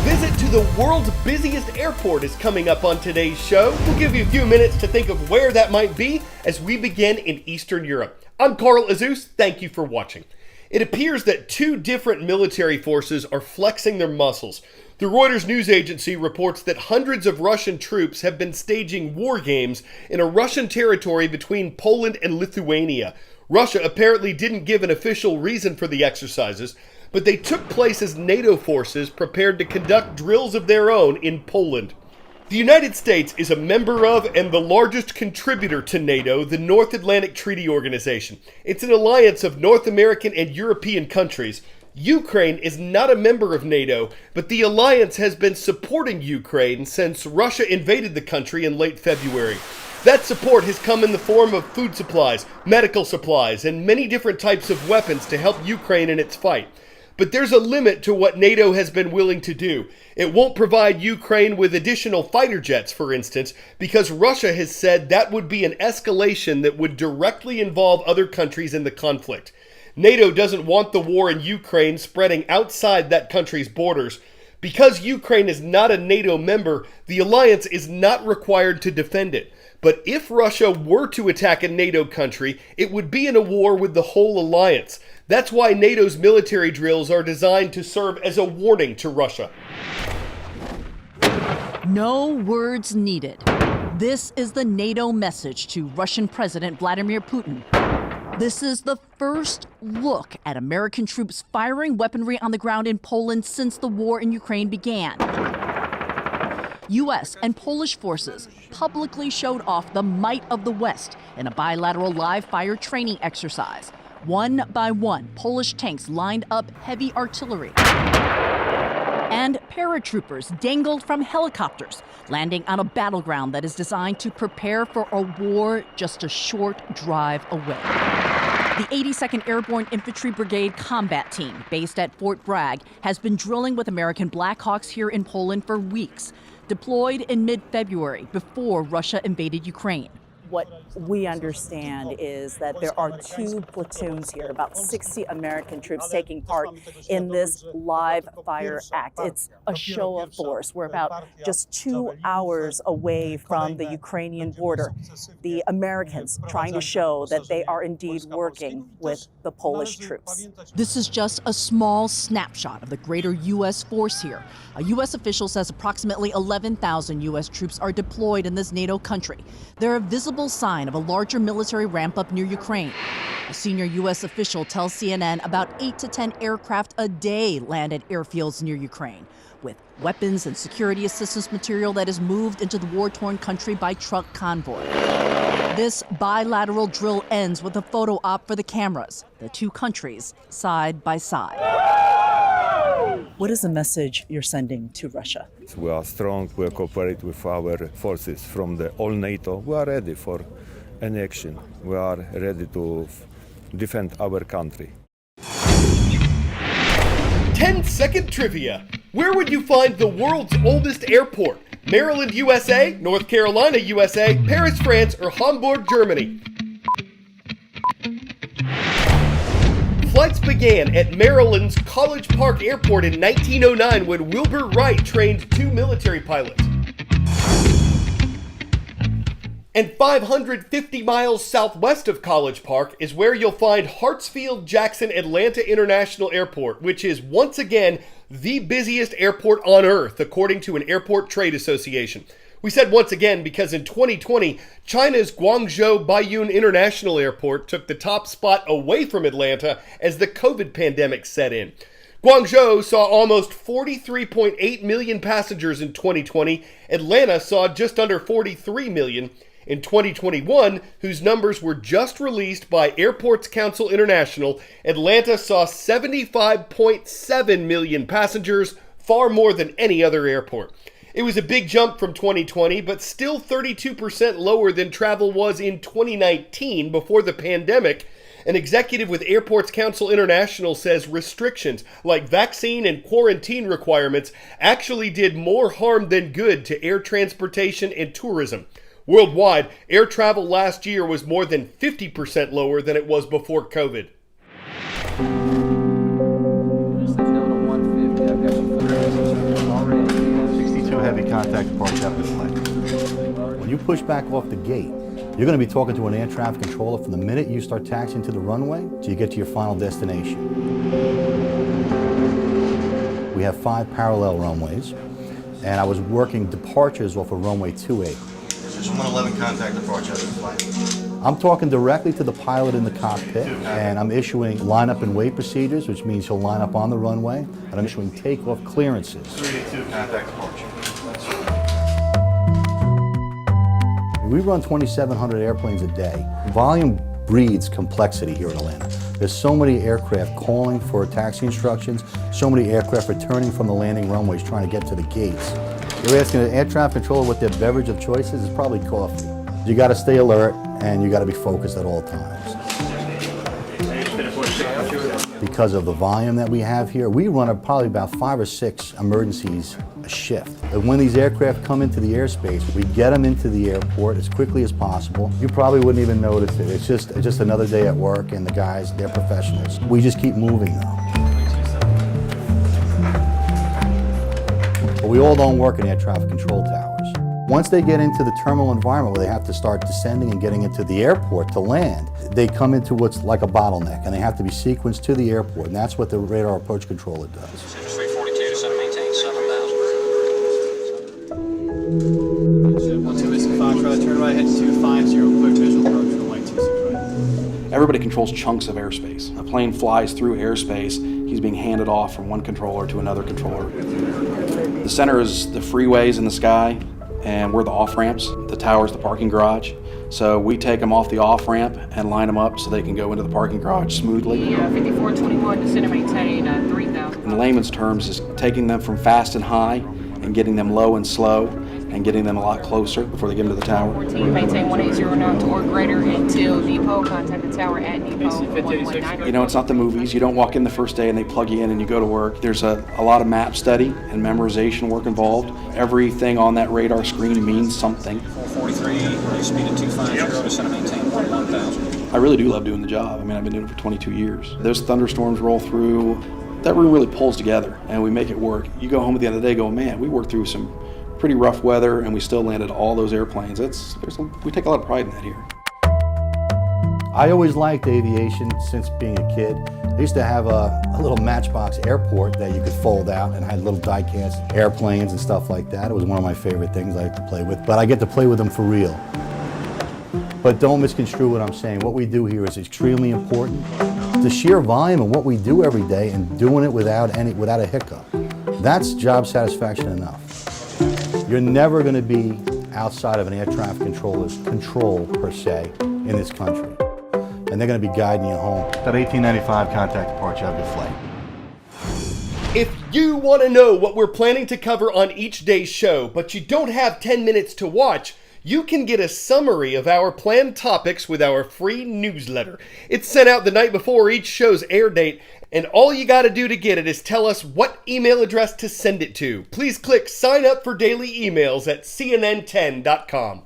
visit to the world's busiest airport is coming up on today's show. We'll give you a few minutes to think of where that might be as we begin in Eastern Europe. I'm Carl Azus. Thank you for watching. It appears that two different military forces are flexing their muscles. The Reuters news agency reports that hundreds of Russian troops have been staging war games in a Russian territory between Poland and Lithuania. Russia apparently didn't give an official reason for the exercises, but they took place as NATO forces prepared to conduct drills of their own in Poland. The United States is a member of and the largest contributor to NATO, the North Atlantic Treaty Organization. It's an alliance of North American and European countries. Ukraine is not a member of NATO, but the alliance has been supporting Ukraine since Russia invaded the country in late February. That support has come in the form of food supplies, medical supplies, and many different types of weapons to help Ukraine in its fight. But there's a limit to what NATO has been willing to do. It won't provide Ukraine with additional fighter jets, for instance, because Russia has said that would be an escalation that would directly involve other countries in the conflict. NATO doesn't want the war in Ukraine spreading outside that country's borders. Because Ukraine is not a NATO member, the alliance is not required to defend it. But if Russia were to attack a NATO country, it would be in a war with the whole alliance. That's why NATO's military drills are designed to serve as a warning to Russia. No words needed. This is the NATO message to Russian President Vladimir Putin. This is the first look at American troops firing weaponry on the ground in Poland since the war in Ukraine began. U.S. and Polish forces publicly showed off the might of the West in a bilateral live-fire training exercise. One by one, Polish tanks lined up heavy artillery. And paratroopers dangled from helicopters, landing on a battleground that is designed to prepare for a war just a short drive away. The 82nd Airborne Infantry Brigade combat team, based at Fort Bragg, has been drilling with American Black Hawks here in Poland for weeks, deployed in mid-February before Russia invaded Ukraine. What we understand is that there are two platoons here, about 60 American troops taking part in this live fire act. It's a show of force. We're about just 2 hours away from the Ukrainian border. The Americans trying to show that they are indeed working with the Polish troops. This is just a small snapshot of the greater U.S. force here. A U.S. official says approximately 11,000 U.S. troops are deployed in this NATO country. They're a visible sign of a larger military ramp-up near Ukraine. A senior U.S. official tells CNN about 8 to 10 aircraft a day land at airfields near Ukraine, with weapons and security assistance material that is moved into the war-torn country by truck convoy. This bilateral drill ends with a photo op for the cameras, the two countries side by side. What is the message you're sending to Russia? We are strong, we cooperate with our forces from the all NATO. We are ready for any action. We are ready to defend our country. 10-second trivia. Where would you find the world's oldest airport? Maryland, USA, North Carolina, USA, Paris, France, or Hamburg, Germany? Flights began at Maryland's College Park Airport in 1909 when Wilbur Wright trained 2 military pilots. And 550 miles southwest of College Park is where you'll find Hartsfield-Jackson Atlanta International Airport, which is once again the busiest airport on Earth, according to an airport trade association. We said once again because in 2020, China's Guangzhou Baiyun International Airport took the top spot away from Atlanta as the COVID pandemic set in. Guangzhou saw almost 43.8 million passengers in 2020. Atlanta saw just under 43 million. In 2021, whose numbers were just released by Airports Council International, Atlanta saw 75.7 million passengers, far more than any other airport. It was a big jump from 2020, but still 32% lower than travel was in 2019 before the pandemic. An executive with Airports Council International says restrictions like vaccine and quarantine requirements actually did more harm than good to air transportation and tourism. Worldwide, air travel last year was more than 50% lower than it was before COVID. Just down to 150. I've got some footage already. heavy contact approach up this way. When you push back off the gate, you're going to be talking to an air traffic controller from the minute you start taxiing to the runway till you get to your final destination. We have 5 parallel runways, and I was working departures off of runway 28. This is 111 contact approach up this way. I'm talking directly to the pilot in the cockpit, and I'm issuing lineup and wait procedures, which means he'll line up on the runway, and I'm issuing takeoff clearances. 382 contact approach. We run 2,700 airplanes a day. Volume breeds complexity here in Atlanta. There's so many aircraft calling for taxi instructions, so many aircraft returning from the landing runways trying to get to the gates. You're asking an air traffic controller what their beverage of choice is probably coffee. You got to stay alert and you got to be focused at all times. Because of the volume that we have here, we run probably about 5 or 6 emergencies a shift. And when these aircraft come into the airspace, we get them into the airport as quickly as possible. You probably wouldn't even notice it. It's just another day at work, and the guys, they're professionals. We just keep moving though. But we all don't work in air traffic control towers. Once they get into the terminal environment where they have to start descending and getting into the airport to land, they come into what's like a bottleneck, and they have to be sequenced to the airport, and that's what the radar approach controller does. 342 to center maintain 7,000. 12 Whiskey Foxtrot, turn right, head 250, clear visual approach, runway 26 right. Everybody controls chunks of airspace. A plane flies through airspace, he's being handed off from one controller to another controller. The center is the freeways in the sky, and we're the off-ramps. The tower's the parking garage. So we take them off the off-ramp and line them up so they can go into the parking garage smoothly. Yeah, 5421 to center maintain 3,000. In layman's terms, is taking them from fast and high and getting them low and slow and getting them a lot closer before they get into the tower. 14, maintain 180 knots or greater until depot. Contact the tower at depot 119. You know, it's not the movies. You don't walk in the first day and they plug you in and you go to work. There's a lot of map study and memorization work involved. Everything on that radar screen means something. 443, speed at 250 to center maintain 1,000. I really do love doing the job. I mean, I've been doing it for 22 years. Those thunderstorms roll through. That room really pulls together and we make it work. You go home at the end of the day going, man, we worked through some pretty rough weather and we still landed all those airplanes. We take a lot of pride in that here. I always liked aviation since being a kid. I used to have a little Matchbox airport that you could fold out and had little die-cast airplanes and stuff like that. It was one of my favorite things I like to play with, but I get to play with them for real. But don't misconstrue what I'm saying. What we do here is extremely important. The sheer volume of what we do every day and doing it without a hiccup, that's job satisfaction enough. You're never going to be outside of an air traffic controller's control, per se, in this country. And they're going to be guiding you home. That 1895 contact approach up your flight. If you want to know what we're planning to cover on each day's show, but you don't have 10 minutes to watch, you can get a summary of our planned topics with our free newsletter. It's sent out the night before each show's air date, and all you got to do to get it is tell us what email address to send it to. Please click sign up for daily emails at cnn10.com.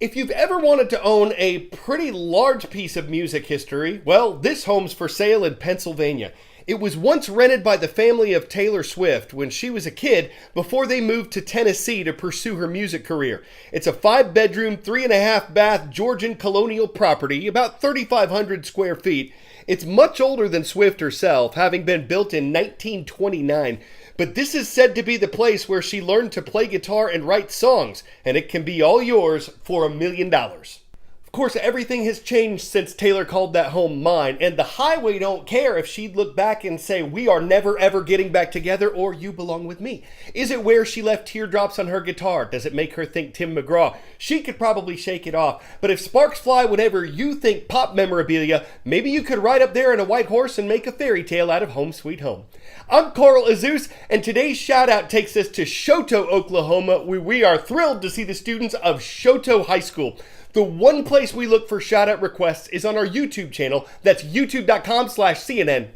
If you've ever wanted to own a pretty large piece of music history, well, this home's for sale in Pennsylvania. It was once rented by the family of Taylor Swift when she was a kid before they moved to Tennessee to pursue her music career. It's a 5-bedroom, 3.5-bath Georgian colonial property, about 3,500 square feet. It's much older than Swift herself, having been built in 1929. But this is said to be the place where she learned to play guitar and write songs, and it can be all yours for $1 million. Of course, everything has changed since Taylor called that home mine, and the highway don't care if she'd look back and say, we are never ever getting back together, or you belong with me. Is it where she left teardrops on her guitar? Does it make her think Tim McGraw? She could probably shake it off, but if sparks fly whenever you think pop memorabilia, maybe you could ride up there in a white horse and make a fairy tale out of Home Sweet Home. I'm Carl Azus, and today's shout out takes us to Shoto, Oklahoma, where we are thrilled to see the students of Shoto High School. The one place we look for shout-out requests is on our YouTube channel. That's youtube.com/CNN